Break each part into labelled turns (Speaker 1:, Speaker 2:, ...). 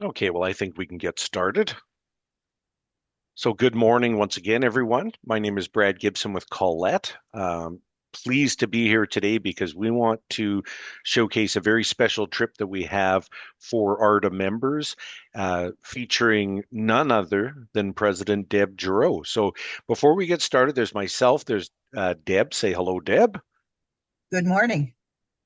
Speaker 1: Okay, well, I think we can get started. So, good morning once again, everyone. My name is Brad Gibson with Collette. Pleased to be here today because we want to showcase a very special trip that we have for ARTA members, featuring none other than President Deb Gerow. So, before we get started, there's myself, there's Deb. Say hello, Deb.
Speaker 2: Good morning.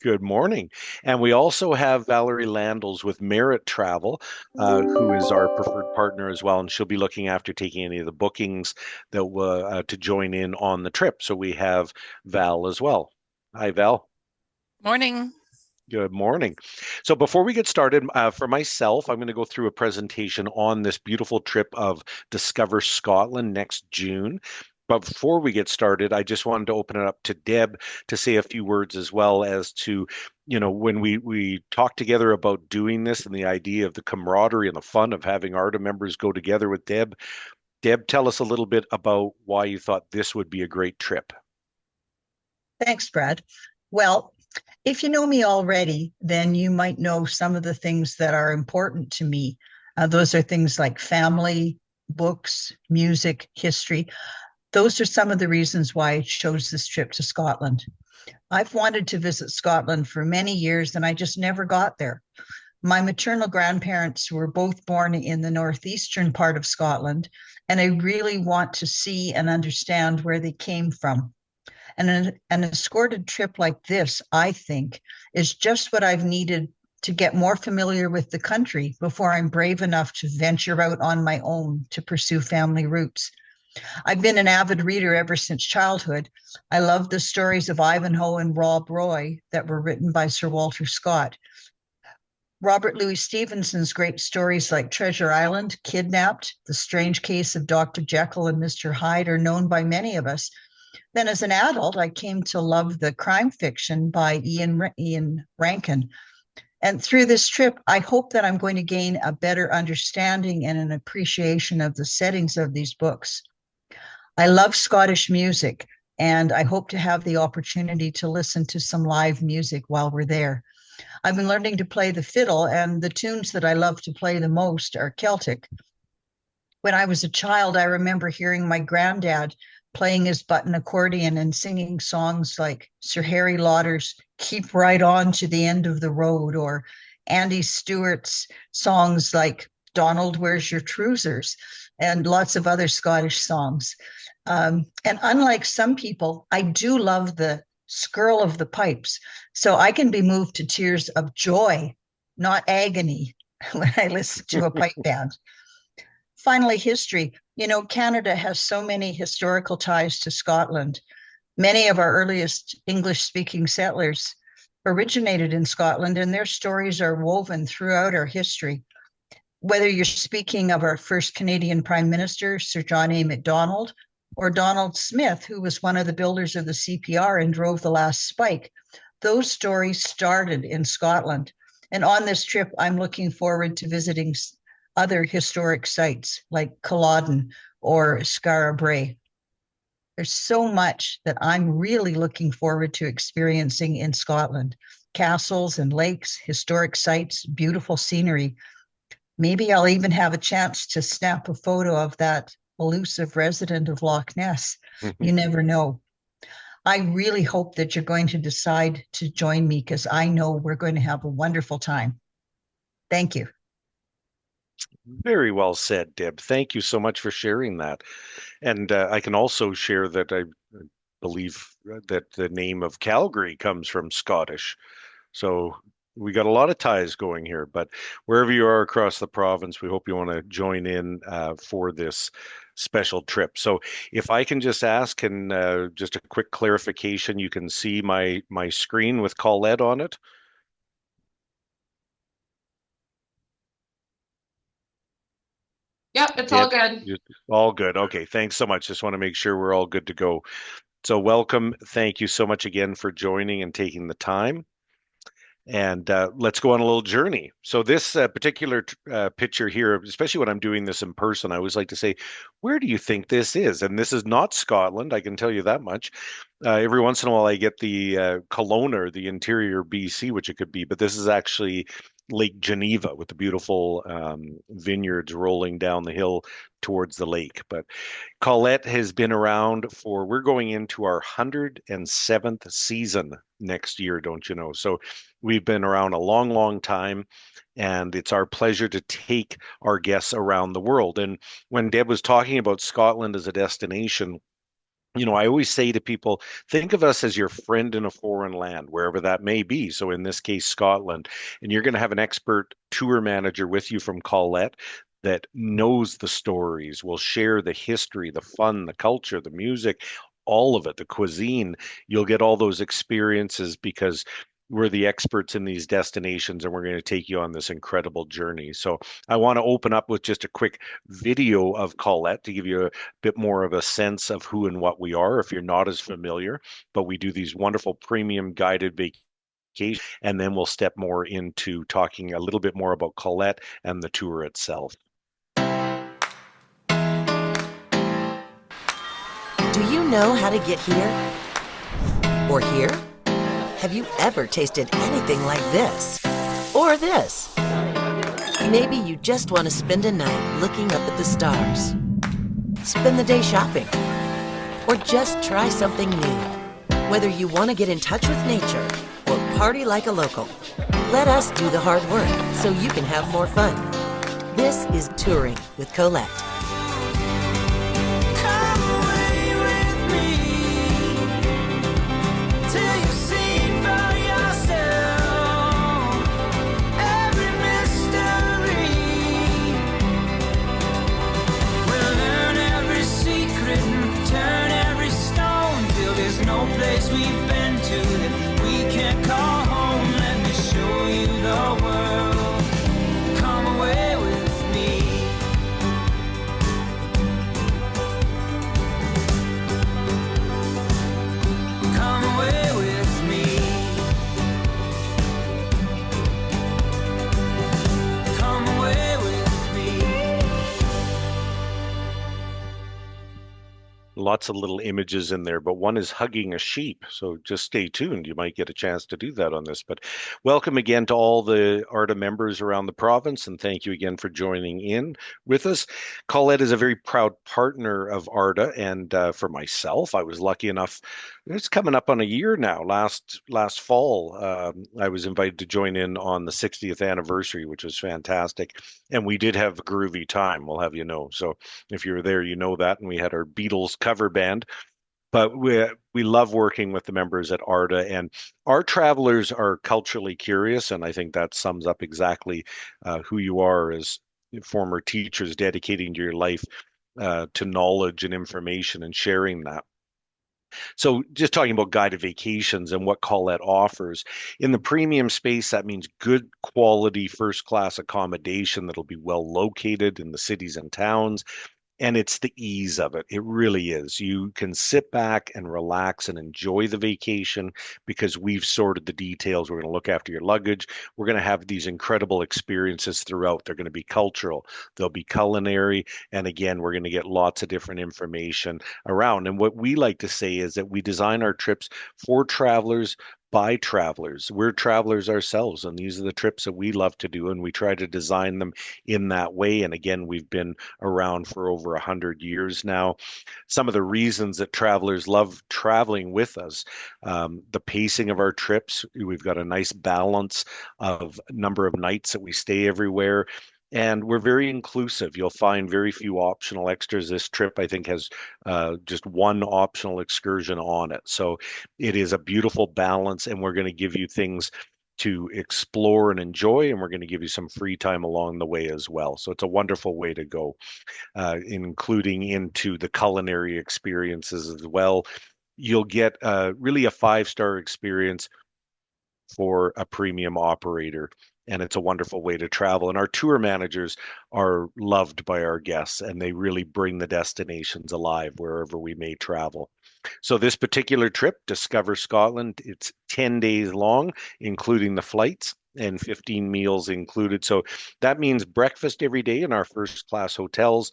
Speaker 1: Good morning. And we also have Valerie Landels with Merit Travel, who is our preferred partner as well. And she'll be looking after taking any of the bookings that will to join in on the trip. So we have Val as well. Hi, Val.
Speaker 3: Morning.
Speaker 1: Good morning. So before we get started, for myself, I'm going to go through a presentation on this beautiful trip of Discover Scotland next June. But before we get started, I just wanted to open it up to Deb to say a few words as well as to, when we talked together about doing this and the idea of the camaraderie and the fun of having ARTA members go together with Deb. Deb, tell us a little bit about why you thought this would be a great trip.
Speaker 2: Thanks, Brad. Well, if you know me already, then you might know some of the things that are important to me. Those are things like family, books, music, history. Those are some of the reasons why I chose this trip to Scotland. I've wanted to visit Scotland for many years and I just never got there. My maternal grandparents were both born in the northeastern part of Scotland, and I really want to see and understand where they came from. And an escorted trip like this, I think, is just what I've needed to get more familiar with the country before I'm brave enough to venture out on my own to pursue family roots. I've been an avid reader ever since childhood. I love the stories of Ivanhoe and Rob Roy that were written by Sir Walter Scott. Robert Louis Stevenson's great stories like Treasure Island, Kidnapped, The Strange Case of Dr. Jekyll and Mr. Hyde are known by many of us. Then, as an adult, I came to love the crime fiction by Ian Rankin. And through this trip, I hope that I'm going to gain a better understanding and an appreciation of the settings of these books. I love Scottish music, and I hope to have the opportunity to listen to some live music while we're there. I've been learning to play the fiddle, and the tunes that I love to play the most are Celtic. When I was a child, I remember hearing my granddad playing his button accordion and singing songs like Sir Harry Lauder's Keep Right On to the End of the Road, or Andy Stewart's songs like Donald, Where's Your Trousers, and lots of other Scottish songs. And unlike some people, I do love the skirl of the pipes. So I can be moved to tears of joy, not agony, when I listen to a pipe band. Finally, history. You know, Canada has so many historical ties to Scotland. Many of our earliest English speaking settlers originated in Scotland, and their stories are woven throughout our history. Whether you're speaking of our first Canadian Prime Minister, Sir John A. Macdonald, or Donald Smith, who was one of the builders of the CPR and drove the last spike, those stories started in Scotland. And on this trip, I'm looking forward to visiting other historic sites like Culloden or Skara Brae. There's so much that I'm really looking forward to experiencing in Scotland. Castles and lakes, historic sites, beautiful scenery. Maybe I'll even have a chance to snap a photo of that elusive resident of Loch Ness. You never know. I really hope that you're going to decide to join me because I know we're going to have a wonderful time. Thank you.
Speaker 1: Very well said, Deb. Thank you so much for sharing that. And I can also share that I believe that the name of Calgary comes from Scottish. So we got a lot of ties going here. But wherever you are across the province, we hope you want to join in for this special trip. So if I can just ask, and just a quick clarification, you can see my screen with Collette on it.
Speaker 3: Yep, it's all
Speaker 1: Deb,
Speaker 3: good.
Speaker 1: all good. Okay, thanks so much. Just want to make sure we're all good to go. So welcome. Thank you so much again for joining and taking the time. And let's go on a little journey. So this particular picture here, especially when I'm doing this in person, I always like to say, where do you think this is? And this is not Scotland, I can tell you that much. Every once in a while, I get the Kelowna or the interior BC, which it could be, but this is actually Lake Geneva with the beautiful vineyards rolling down the hill towards the lake. But Collette has been around for, we're going into our 107th season next year, don't you know? So we've been around a long, long time, and it's our pleasure to take our guests around the world. And when Deb was talking about Scotland as a destination, I always say to people, think of us as your friend in a foreign land, wherever that may be. So in this case, Scotland, and you're going to have an expert tour manager with you from Collette that knows the stories, will share the history, the fun, the culture, the music, all of it, the cuisine. You'll get all those experiences because we're the experts in these destinations and we're going to take you on this incredible journey. So I want to open up with just a quick video of Collette to give you a bit more of a sense of who and what we are if you're not as familiar. But we do these wonderful premium guided vacations, and then we'll step more into talking a little bit more about Collette and the tour itself.
Speaker 3: Do you know how to get here? Or here? Have you ever tasted anything like this? Or this? Maybe you just want to spend a night looking up at the stars. Spend the day shopping. Or just try something new. Whether you want to get in touch with nature or party like a local, let us do the hard work so you can have more fun. This is Touring with Collette.
Speaker 4: Place we've been to that we can't call home. Let me show you the world. Come away with me. Come away with me. Come away with me.
Speaker 1: Lots of little images in there, but one is hugging a sheep. So just stay tuned. You might get a chance to do that on this. But welcome again to all the ARTA members around the province, and thank you again for joining in with us. Collette is a very proud partner of ARTA, and for myself, I was lucky enough. It's coming up on a year now. Last fall, I was invited to join in on the 60th anniversary, which was fantastic, and we did have a groovy time. We'll have you know. So if you're there, you know that. And we had our Beatles cover band. But we love working with the members at ARTA, and our travelers are culturally curious, and I think that sums up exactly who you are as former teachers dedicating your life to knowledge and information and sharing that. So just talking about guided vacations and what Collette offers. In the premium space, that means good quality first class accommodation that'll be well located in the cities and towns. And it's the ease of it. It really is. You can sit back and relax and enjoy the vacation because we've sorted the details. We're going to look after your luggage. We're going to have these incredible experiences throughout. They're going to be cultural, they'll be culinary. And again, we're going to get lots of different information around. And what we like to say is that we design our trips for travelers by travelers. We're travelers ourselves, and these are the trips that we love to do, and we try to design them in that way. And again, we've been around for over 100 years now. Some of the reasons that travelers love traveling with us, the pacing of our trips, we've got a nice balance of number of nights that we stay everywhere. And we're very inclusive. You'll find very few optional extras. This trip, I think, has just one optional excursion on it. So it is a beautiful balance, and we're going to give you things to explore and enjoy, and we're going to give you some free time along the way as well. So it's a wonderful way to go, including into the culinary experiences as well. You'll get really a five-star experience for a premium operator. And it's a wonderful way to travel. And our tour managers are loved by our guests, and they really bring the destinations alive wherever we may travel. So this particular trip, Discover Scotland, it's 10 days long, including the flights and 15 meals included. So that means breakfast every day in our first class hotels,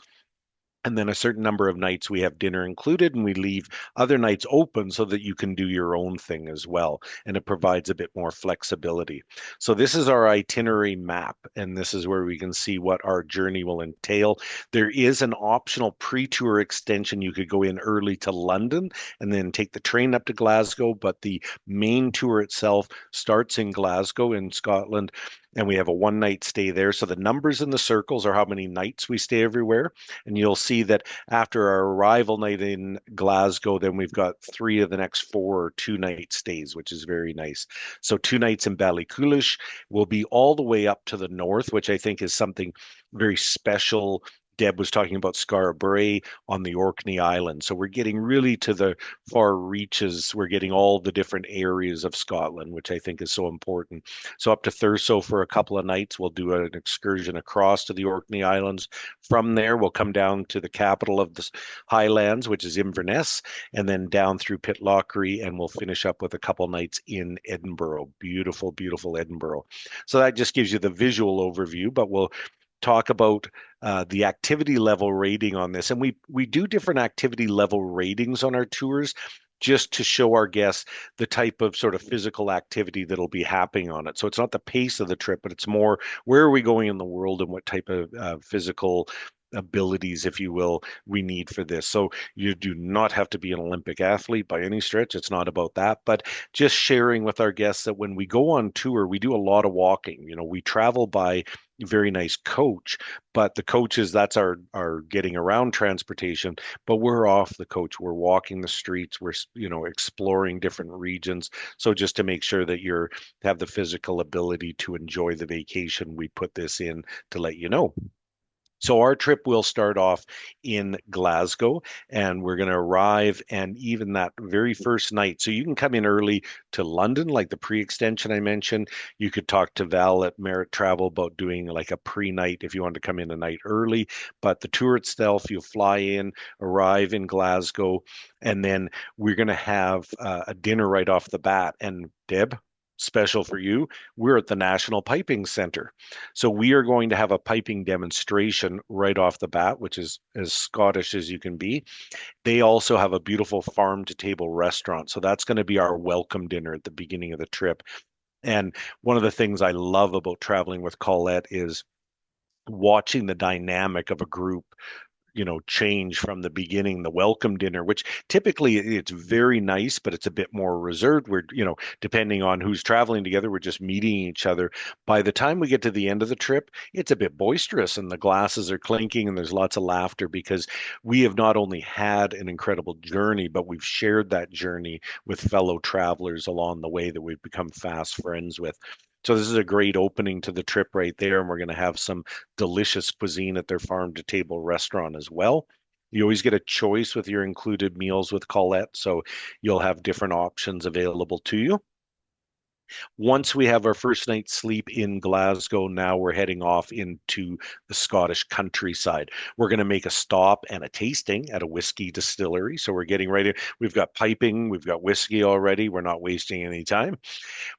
Speaker 1: And then a certain number of nights we have dinner included, and we leave other nights open so that you can do your own thing as well. And it provides a bit more flexibility. So this is our itinerary map, and this is where we can see what our journey will entail. There is an optional pre-tour extension. You could go in early to London and then take the train up to Glasgow, but the main tour itself starts in Glasgow in Scotland. And we have a 1 night stay there. So the numbers in the circles are how many nights we stay everywhere. And you'll see that after our arrival night in Glasgow, then we've got three of the next four 2 night stays, which is very nice. So 2 nights in Ballycoolish will be all the way up to the north, which I think is something very special. Deb was talking about Scarborough on the Orkney Island. So we're getting really to the far reaches. We're getting all the different areas of Scotland, which I think is so important. So up to Thurso for a couple of nights, we'll do an excursion across to the Orkney Islands. From there, we'll come down to the capital of the Highlands, which is Inverness, and then down through Pitlochry, and we'll finish up with a couple nights in Edinburgh. Beautiful, beautiful Edinburgh. So that just gives you the visual overview, but we'll talk about the activity level rating on this. And we do different activity level ratings on our tours just to show our guests the type of sort of physical activity that'll be happening on it. So it's not the pace of the trip, but it's more where are we going in the world and what type of physical abilities, if you will, we need for this. So you do not have to be an Olympic athlete by any stretch. It's not about that, but just sharing with our guests that when we go on tour, we do a lot of walking. You know, we travel by very nice coach, but the coaches, that's our getting around transportation, but we're off the coach. We're walking the streets. We're, you know, exploring different regions. So just to make sure that you're have the physical ability to enjoy the vacation, we put this in to let you know. So our trip will start off in Glasgow, and we're going to arrive, and even that very first night. So you can come in early to London, like the pre-extension I mentioned. You could talk to Val at Merit Travel about doing like a pre-night if you want to come in a night early. But the tour itself, you fly in, arrive in Glasgow, and then we're going to have a dinner right off the bat. And Deb, special for you, we're at the National Piping Center. So we are going to have a piping demonstration right off the bat, which is as Scottish as you can be. They also have a beautiful farm to table restaurant. So that's going to be our welcome dinner at the beginning of the trip. And one of the things I love about traveling with Colette is watching the dynamic of a group, you know, change from the beginning. The welcome dinner, which typically it's very nice, but it's a bit more reserved. We're, you know, depending on who's traveling together, we're just meeting each other. By the time we get to the end of the trip, it's a bit boisterous and the glasses are clinking and there's lots of laughter because we have not only had an incredible journey, but we've shared that journey with fellow travelers along the way that we've become fast friends with. So this is a great opening to the trip right there, and we're going to have some delicious cuisine at their farm to table restaurant as well. You always get a choice with your included meals with Colette, so you'll have different options available to you. Once we have our first night's sleep in Glasgow, now we're heading off into the Scottish countryside. We're going to make a stop and a tasting at a whiskey distillery. So we're getting ready. We've got piping, we've got whiskey already. We're not wasting any time.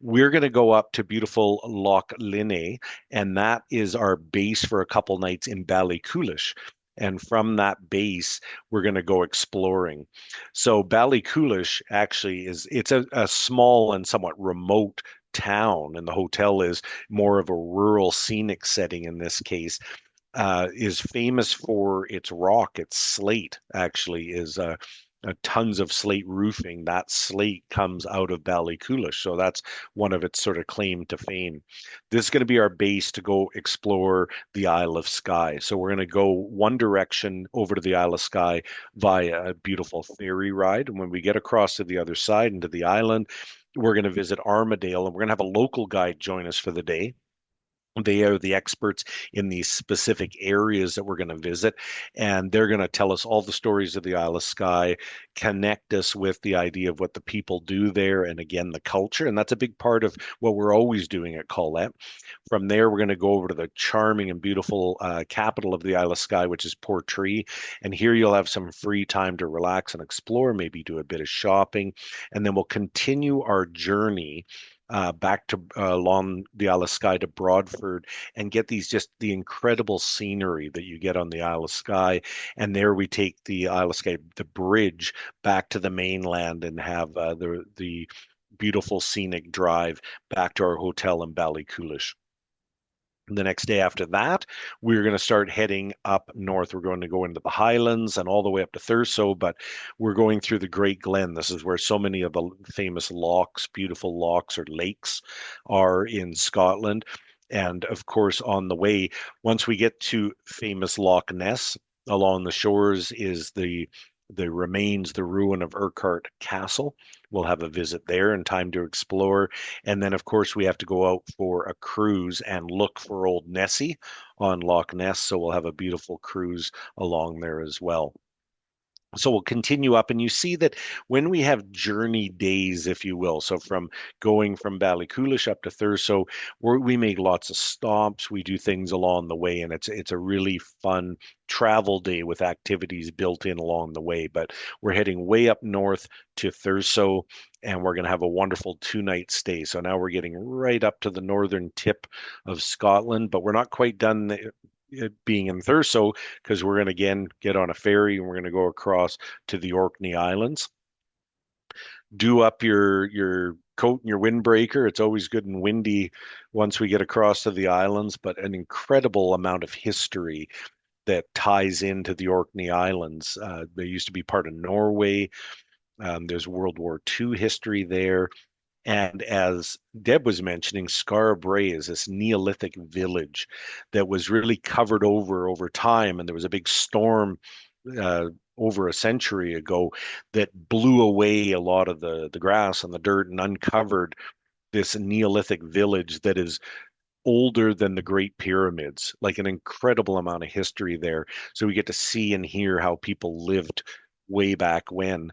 Speaker 1: We're going to go up to beautiful Loch Linnhe, and that is our base for a couple nights in Ballycoolish. And from that base, we're going to go exploring. So Ballycoolish actually it's a small and somewhat remote town, and the hotel is more of a rural scenic setting in this case. Is famous for its rock, its slate actually is tons of slate roofing. That slate comes out of Ballycoolish, so that's one of its sort of claim to fame. This is going to be our base to go explore the Isle of Skye. So we're going to go one direction over to the Isle of Skye via a beautiful ferry ride, and when we get across to the other side into the island, we're going to visit Armadale, and we're going to have a local guide join us for the day. They are the experts in these specific areas that we're going to visit, and they're going to tell us all the stories of the Isle of Skye, connect us with the idea of what the people do there, and again, the culture. And that's a big part of what we're always doing at Colette. From there, we're going to go over to the charming and beautiful capital of the Isle of Skye, which is Portree. And here you'll have some free time to relax and explore, maybe do a bit of shopping. And then we'll continue our journey back to along the Isle of Skye to Broadford and get these just the incredible scenery that you get on the Isle of Skye. And there we take the Isle of Skye, the bridge back to the mainland and have the beautiful scenic drive back to our hotel in Ballycoolish. The next day after that, we're going to start heading up north. We're going to go into the Highlands and all the way up to Thurso, but we're going through the Great Glen. This is where so many of the famous lochs, beautiful lochs or lakes, are in Scotland. And of course, on the way, once we get to famous Loch Ness, along the shores is the remains, the ruin of Urquhart Castle. We'll have a visit there and time to explore. And then, of course, we have to go out for a cruise and look for Old Nessie on Loch Ness. So we'll have a beautiful cruise along there as well. So we'll continue up, and you see that when we have journey days, if you will, so from going from Ballycoolish up to Thurso, we make lots of stops. We do things along the way, and it's a really fun travel day with activities built in along the way. But we're heading way up north to Thurso, and we're going to have a wonderful 2 night stay. So now we're getting right up to the northern tip of Scotland, but we're not quite done being in Thurso because we're going to again get on a ferry and we're going to go across to the Orkney Islands. Do up your coat and your windbreaker. It's always good and windy once we get across to the islands, but an incredible amount of history that ties into the Orkney Islands. They used to be part of Norway. There's World War II history there. And as Deb was mentioning, Skara Brae is this Neolithic village that was really covered over time, and there was a big storm uh, over a century ago that blew away a lot of the grass and the dirt and uncovered this Neolithic village that is older than the Great Pyramids, like an incredible amount of history there. So we get to see and hear how people lived way back when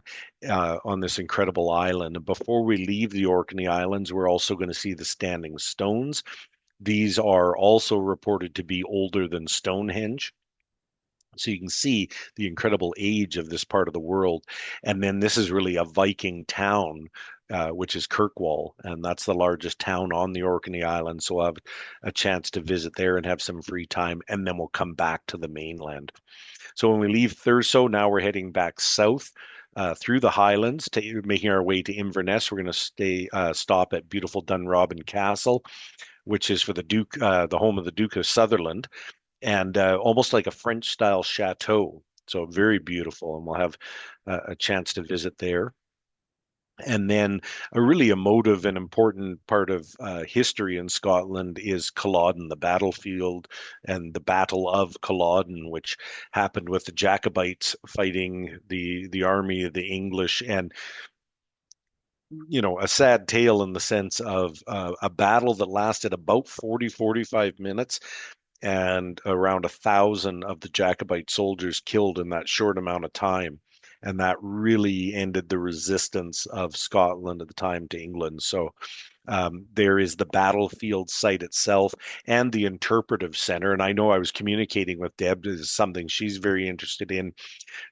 Speaker 1: on this incredible island. And before we leave the Orkney Islands, we're also going to see the Standing Stones. These are also reported to be older than Stonehenge. So you can see the incredible age of this part of the world. And then this is really a Viking town, which is Kirkwall, and that's the largest town on the Orkney Islands. So we'll have a chance to visit there and have some free time, and then we'll come back to the mainland. So when we leave Thurso, now we're heading back south through the Highlands, making our way to Inverness. We're going to stop at beautiful Dunrobin Castle, which is for the Duke, the home of the Duke of Sutherland, and almost like a French style chateau. So very beautiful, and we'll have a chance to visit there. And then a really emotive and important part of history in Scotland is Culloden, the battlefield and the Battle of Culloden, which happened with the Jacobites fighting the army of the English. And a sad tale in the sense of a battle that lasted about 45 minutes and around 1,000 of the Jacobite soldiers killed in that short amount of time. And that really ended the resistance of Scotland at the time to England. So there is the battlefield site itself and the interpretive center. And I know I was communicating with Deb, this is something she's very interested in.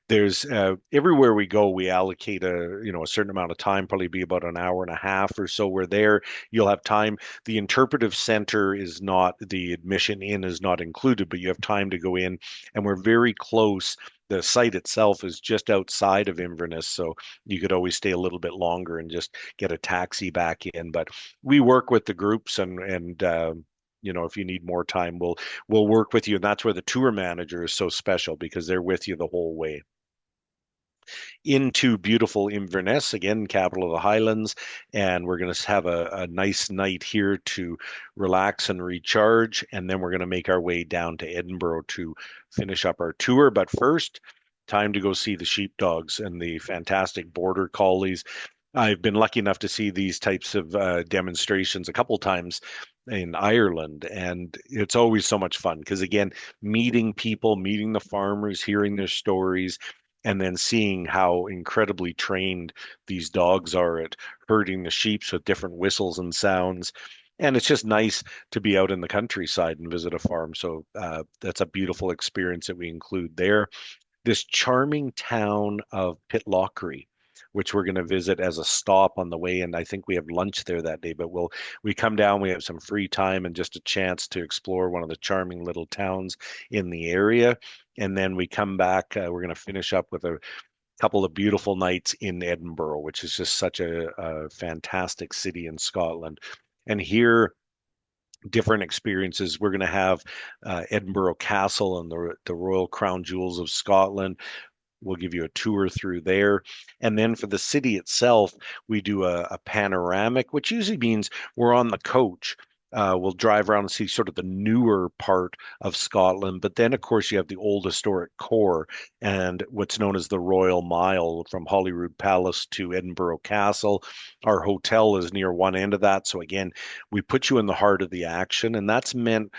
Speaker 1: There's everywhere we go, we allocate a certain amount of time, probably be about an hour and a half or so. We're there. You'll have time. The interpretive center is not, the admission in is not included, but you have time to go in, and we're very close. The site itself is just outside of Inverness, so you could always stay a little bit longer and just get a taxi back in. But we work with the groups, and if you need more time, we'll work with you. And that's where the tour manager is so special, because they're with you the whole way into beautiful Inverness, again, capital of the Highlands. And we're going to have a nice night here to relax and recharge. And then we're going to make our way down to Edinburgh to finish up our tour. But first, time to go see the sheepdogs and the fantastic border collies. I've been lucky enough to see these types of demonstrations a couple times in Ireland, and it's always so much fun because, again, meeting people, meeting the farmers, hearing their stories, and then seeing how incredibly trained these dogs are at herding the sheep with different whistles and sounds. And it's just nice to be out in the countryside and visit a farm. So that's a beautiful experience that we include there. This charming town of Pitlochry. which we're going to visit as a stop on the way. And I think we have lunch there that day, but we come down, we have some free time and just a chance to explore one of the charming little towns in the area. And then we come back, we're going to finish up with a couple of beautiful nights in Edinburgh, which is just such a fantastic city in Scotland. And here, different experiences. We're going to have Edinburgh Castle and the Royal Crown Jewels of Scotland. We'll give you a tour through there. And then for the city itself, we do a panoramic, which usually means we're on the coach. We'll drive around and see sort of the newer part of Scotland. But then, of course, you have the old historic core and what's known as the Royal Mile from Holyrood Palace to Edinburgh Castle. Our hotel is near one end of that. So, again, we put you in the heart of the action. And that's meant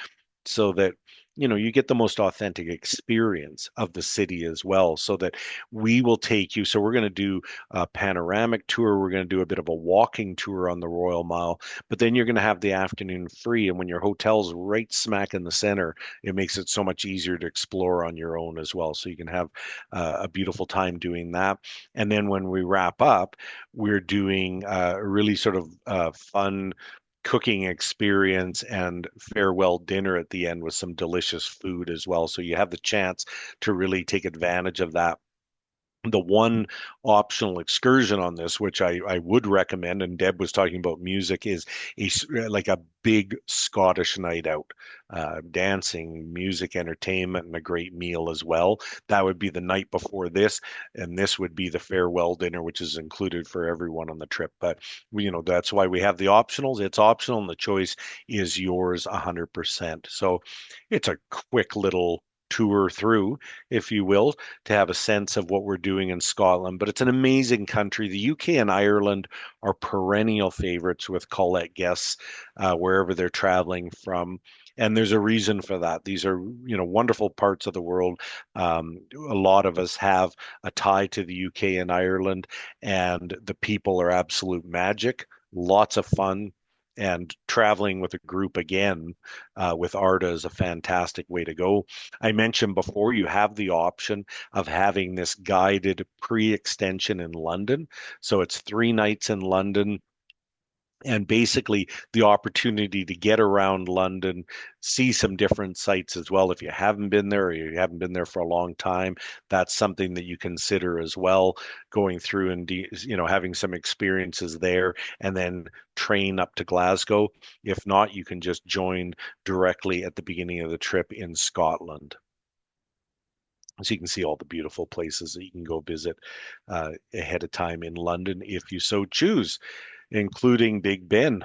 Speaker 1: so that you get the most authentic experience of the city as well, so that we will take you. So we're going to do a panoramic tour, we're going to do a bit of a walking tour on the Royal Mile, but then you're going to have the afternoon free, and when your hotel's right smack in the center, it makes it so much easier to explore on your own as well, so you can have a beautiful time doing that. And then when we wrap up, we're doing a really sort of fun cooking experience and farewell dinner at the end with some delicious food as well. So you have the chance to really take advantage of that. The one optional excursion on this, which I would recommend, and Deb was talking about music, is like a big Scottish night out, dancing, music, entertainment, and a great meal as well. That would be the night before this, and this would be the farewell dinner, which is included for everyone on the trip. But that's why we have the optionals. It's optional, and the choice is yours 100%. So it's a quick little tour through, if you will, to have a sense of what we're doing in Scotland. But it's an amazing country. The UK and Ireland are perennial favorites with Collette guests wherever they're traveling from. And there's a reason for that. These are, wonderful parts of the world. A lot of us have a tie to the UK and Ireland, and the people are absolute magic. Lots of fun, and traveling with a group again with ARTA is a fantastic way to go. I mentioned before, you have the option of having this guided pre-extension in London. So it's 3 nights in London, and basically the opportunity to get around London, see some different sites as well. If you haven't been there or you haven't been there for a long time, that's something that you consider as well, going through and having some experiences there, and then train up to Glasgow. If not, you can just join directly at the beginning of the trip in Scotland. So you can see all the beautiful places that you can go visit ahead of time in London if you so choose, including Big Ben.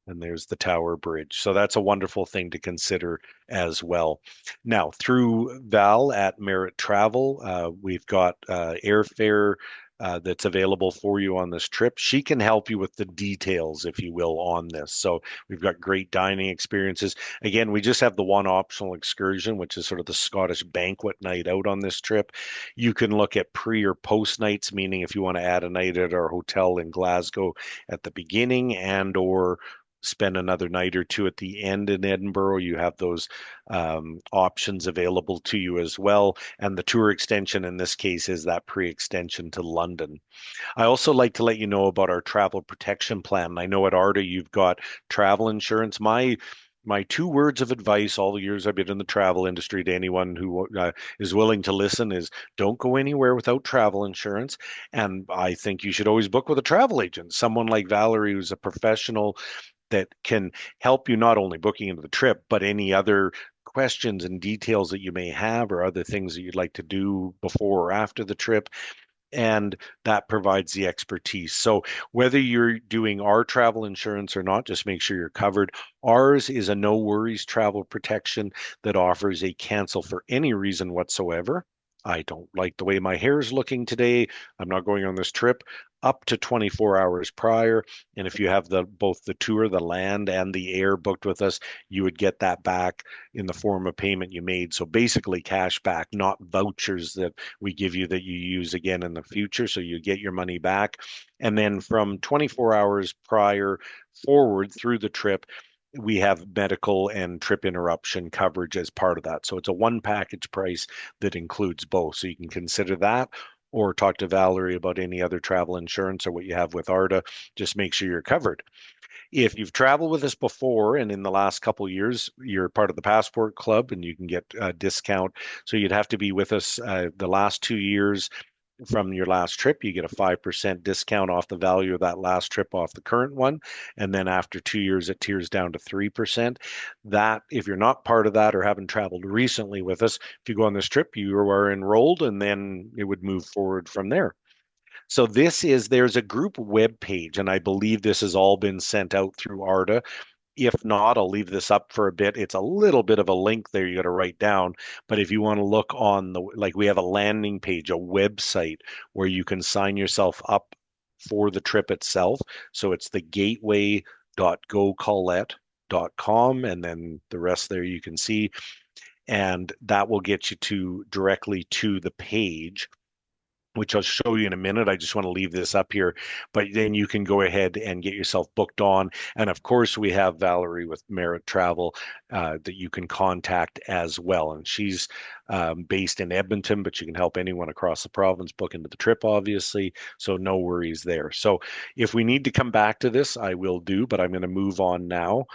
Speaker 1: And there's the Tower Bridge. So that's a wonderful thing to consider as well. Now, through Val at Merit Travel, we've got airfare that's available for you on this trip. She can help you with the details, if you will, on this. So we've got great dining experiences. Again, we just have the one optional excursion, which is sort of the Scottish banquet night out on this trip. You can look at pre or post nights, meaning if you want to add a night at our hotel in Glasgow at the beginning or spend another night or two at the end in Edinburgh, you have those options available to you as well. And the tour extension in this case is that pre-extension to London. I also like to let you know about our travel protection plan. I know at ARTA you've got travel insurance. My 2 words of advice all the years I've been in the travel industry to anyone who is willing to listen is don't go anywhere without travel insurance. And I think you should always book with a travel agent, someone like Valerie, who's a professional that can help you not only booking into the trip, but any other questions and details that you may have or other things that you'd like to do before or after the trip. And that provides the expertise. So whether you're doing our travel insurance or not, just make sure you're covered. Ours is a no worries travel protection that offers a cancel for any reason whatsoever. I don't like the way my hair is looking today. I'm not going on this trip, up to 24 hours prior. And if you have both the tour, the land and the air booked with us, you would get that back in the form of payment you made. So basically cash back, not vouchers that we give you that you use again in the future. So you get your money back. And then from 24 hours prior forward through the trip, we have medical and trip interruption coverage as part of that. So it's a one package price that includes both. So you can consider that. or talk to Valerie about any other travel insurance or what you have with ARTA. Just make sure you're covered. If you've traveled with us before and in the last couple of years, you're part of the Passport Club and you can get a discount. So you'd have to be with us the last 2 years from your last trip. You get a 5% discount off the value of that last trip off the current one. And then after 2 years, it tiers down to 3%. That, if you're not part of that or haven't traveled recently with us, if you go on this trip, you are enrolled and then it would move forward from there. So there's a group web page, and I believe this has all been sent out through ARTA. If not, I'll leave this up for a bit. It's a little bit of a link there you got to write down. But if you want to look on like we have a landing page, a website where you can sign yourself up for the trip itself. So it's the gateway.gocollette.com, and then the rest there you can see. And that will get you directly to the page, which I'll show you in a minute. I just want to leave this up here, but then you can go ahead and get yourself booked on. And of course, we have Valerie with Merit Travel that you can contact as well. And she's based in Edmonton, but you can help anyone across the province book into the trip, obviously. So no worries there. So if we need to come back to this, I will do, but I'm going to move on now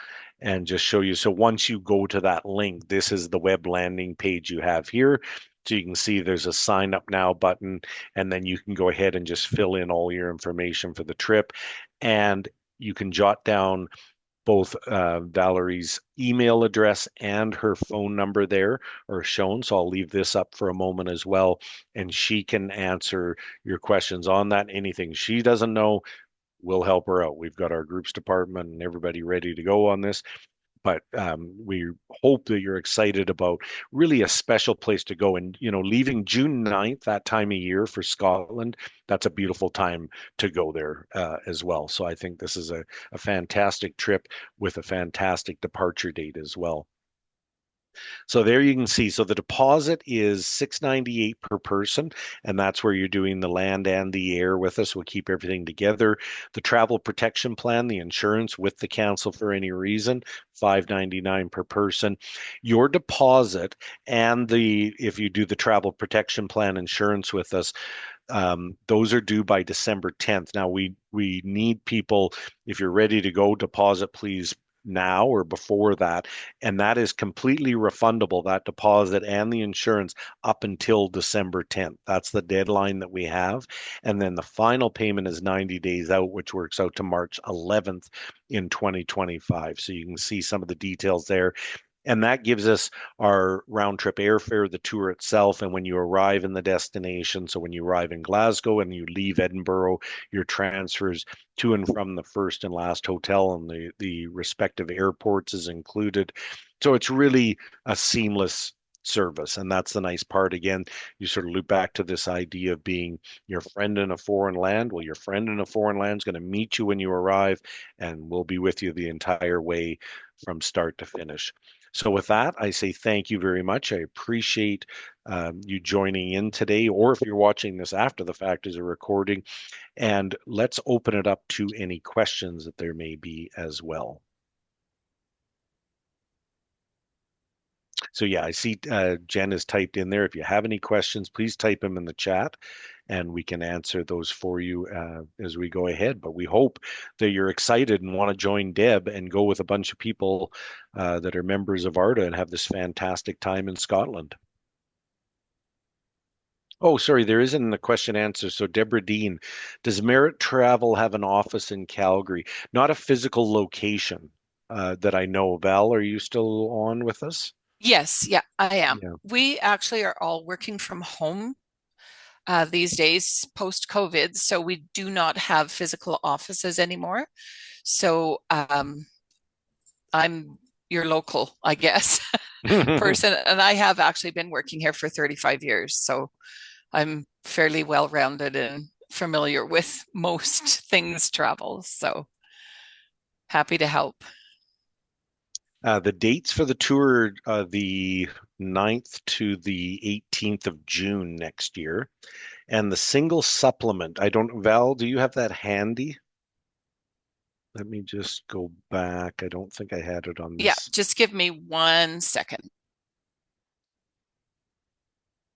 Speaker 1: and just show you. So once you go to that link, this is the web landing page you have here. So you can see there's a sign up now button, and then you can go ahead and just fill in all your information for the trip. And you can jot down both Valerie's email address and her phone number there are shown. So I'll leave this up for a moment as well. And she can answer your questions on that. Anything she doesn't know, we'll help her out. We've got our groups department and everybody ready to go on this. But we hope that you're excited about really a special place to go. And, leaving June 9th, that time of year for Scotland, that's a beautiful time to go there as well. So I think this is a fantastic trip with a fantastic departure date as well. So there you can see. So the deposit is $698 per person, and that's where you're doing the land and the air with us. We'll keep everything together. The travel protection plan, the insurance with the cancel for any reason, $599 per person. Your deposit and if you do the travel protection plan insurance with us, those are due by December 10th. Now we need people, if you're ready to go, deposit please now or before that, and that is completely refundable, that deposit and the insurance, up until December 10th. That's the deadline that we have. And then the final payment is 90 days out, which works out to March 11th in 2025. So you can see some of the details there. And that gives us our round trip airfare, the tour itself, and when you arrive in the destination. So when you arrive in Glasgow and you leave Edinburgh, your transfers to and from the first and last hotel and the respective airports is included. So it's really a seamless service. And that's the nice part. Again, you sort of loop back to this idea of being your friend in a foreign land. Well, your friend in a foreign land is going to meet you when you arrive, and we'll be with you the entire way from start to finish. So with that, I say thank you very much. I appreciate you joining in today, or if you're watching this after the fact as a recording, and let's open it up to any questions that there may be as well. So yeah, I see Jen has typed in there. If you have any questions, please type them in the chat and we can answer those for you as we go ahead. But we hope that you're excited and want to join Deb and go with a bunch of people that are members of ARTA and have this fantastic time in Scotland. Oh, sorry, there isn't a question answer. So Deborah Dean, does Merit Travel have an office in Calgary? Not a physical location that I know. Val, are you still on with us?
Speaker 5: Yes, yeah, I am.
Speaker 1: Yeah.
Speaker 5: We actually are all working from home these days post-COVID, so we do not have physical offices anymore. So I'm your local, I guess, person, and I have actually been working here for 35 years, so I'm fairly well-rounded and familiar with most things travel, so happy to help.
Speaker 1: The dates for the tour are the 9th to the 18th of June next year. And the single supplement, Val, do you have that handy? Let me just go back. I don't think I had it on this.
Speaker 5: Yeah, just give me 1 second.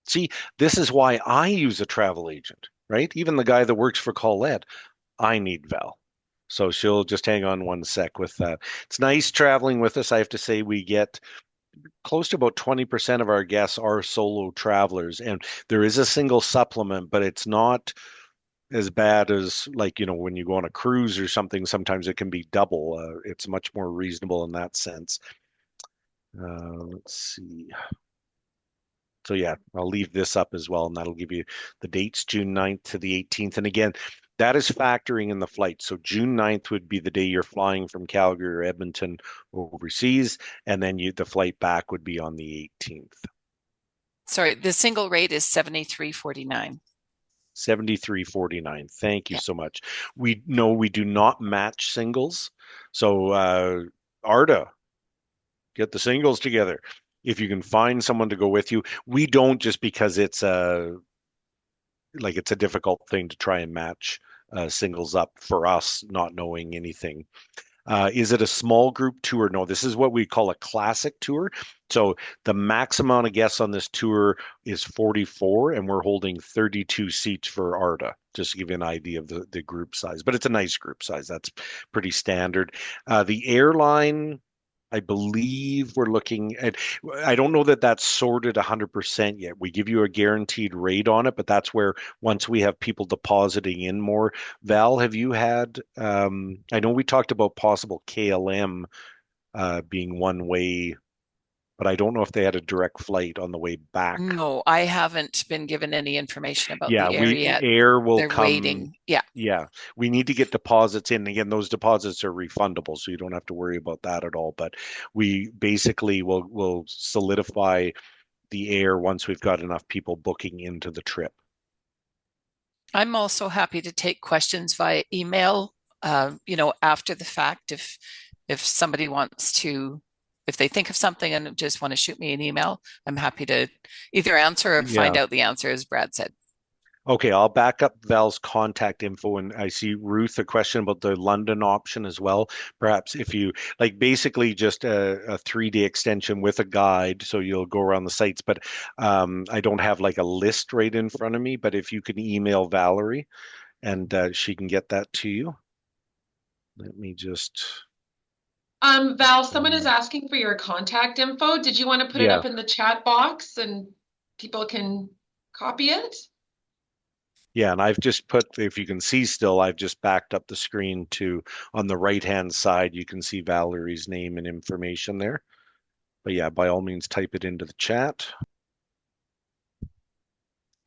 Speaker 1: See, this is why I use a travel agent, right? Even the guy that works for Collette, I need Val. So she'll just hang on one sec with that. It's nice traveling with us. I have to say, we get close to about 20% of our guests are solo travelers, and there is a single supplement, but it's not as bad as, like, when you go on a cruise or something. Sometimes it can be double. It's much more reasonable in that sense. Let's see. So yeah, I'll leave this up as well, and that'll give you the dates, June 9th to the 18th. And again, that is factoring in the flight. So June 9th would be the day you're flying from Calgary or Edmonton overseas, and then the flight back would be on the 18th.
Speaker 5: Sorry, the single rate is 73.49.
Speaker 1: 73.49. Thank you
Speaker 5: Yeah.
Speaker 1: so much. We do not match singles. So ARTA, get the singles together. If you can find someone to go with you, we don't, just because it's a difficult thing to try and match singles up for us, not knowing anything. Is it a small group tour? No, this is what we call a classic tour. So the max amount of guests on this tour is 44, and we're holding 32 seats for ARTA, just to give you an idea of the group size. But it's a nice group size. That's pretty standard. The airline, I believe we're looking at, I don't know that that's sorted 100% yet. We give you a guaranteed rate on it, but that's where, once we have people depositing in more. Val, have you had, I know we talked about possible KLM being one way, but I don't know if they had a direct flight on the way back.
Speaker 5: No, I haven't been given any information about
Speaker 1: Yeah,
Speaker 5: the air yet.
Speaker 1: air will
Speaker 5: They're
Speaker 1: come.
Speaker 5: waiting. Yeah.
Speaker 1: Yeah, we need to get deposits in. Again, those deposits are refundable, so you don't have to worry about that at all. But we basically will solidify the air once we've got enough people booking into the trip.
Speaker 5: I'm also happy to take questions via email, after the fact, if somebody wants to, if they think of something and just want to shoot me an email, I'm happy to either answer or find
Speaker 1: Yeah.
Speaker 5: out the answer, as Brad said.
Speaker 1: Okay, I'll back up Val's contact info, and I see Ruth a question about the London option as well. Perhaps if you like, basically just a 3-day extension with a guide, so you'll go around the sites. But I don't have like a list right in front of me. But if you can email Valerie, and she can get that to you. Let me just.
Speaker 6: Val, someone is asking for your contact info. Did you want to put it
Speaker 1: Yeah.
Speaker 6: up in the chat box and people can copy it?
Speaker 1: Yeah, and I've just put, if you can see still, I've just backed up the screen to, on the right-hand side, you can see Valerie's name and information there. But yeah, by all means, type it into the chat.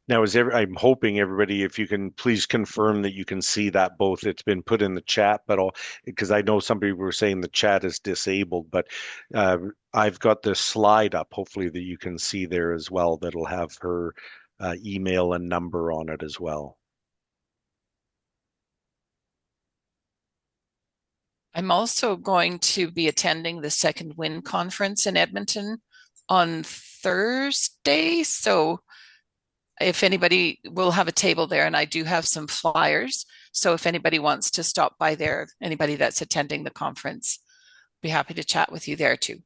Speaker 1: Now, I'm hoping everybody, if you can please confirm that you can see that both. It's been put in the chat, but because I know some people were saying the chat is disabled, but I've got this slide up, hopefully, that you can see there as well. That'll have her email and number on it as well.
Speaker 5: I'm also going to be attending the Second Wind Conference in Edmonton on Thursday. So if anybody will have a table there, and I do have some flyers. So if anybody wants to stop by there, anybody that's attending the conference, be happy to chat with you there too.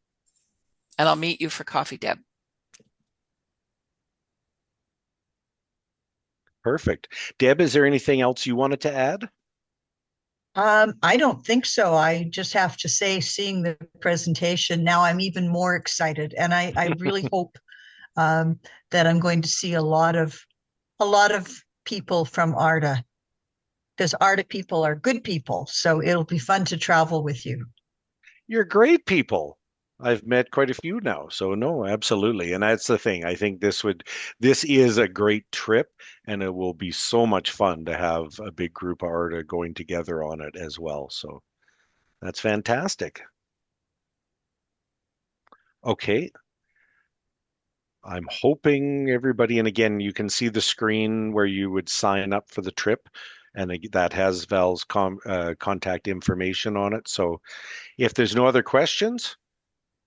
Speaker 5: And I'll meet you for coffee, Deb.
Speaker 1: Perfect. Deb, is there anything else you wanted to add?
Speaker 2: I don't think so. I just have to say, seeing the presentation now, I'm even more excited, and I really hope that I'm going to see a lot of people from ARTA, because ARTA people are good people. So it'll be fun to travel with you.
Speaker 1: You're great people. I've met quite a few now. So no, absolutely. And that's the thing. I think this is a great trip, and it will be so much fun to have a big group of ARTA going together on it as well. So that's fantastic. Okay. I'm hoping everybody, and again, you can see the screen where you would sign up for the trip, and that has Val's contact information on it. So if there's no other questions,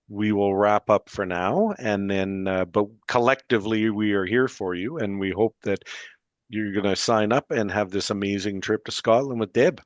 Speaker 1: we will wrap up for now, and then, but collectively, we are here for you, and we hope that you're going to sign up and have this amazing trip to Scotland with Deb.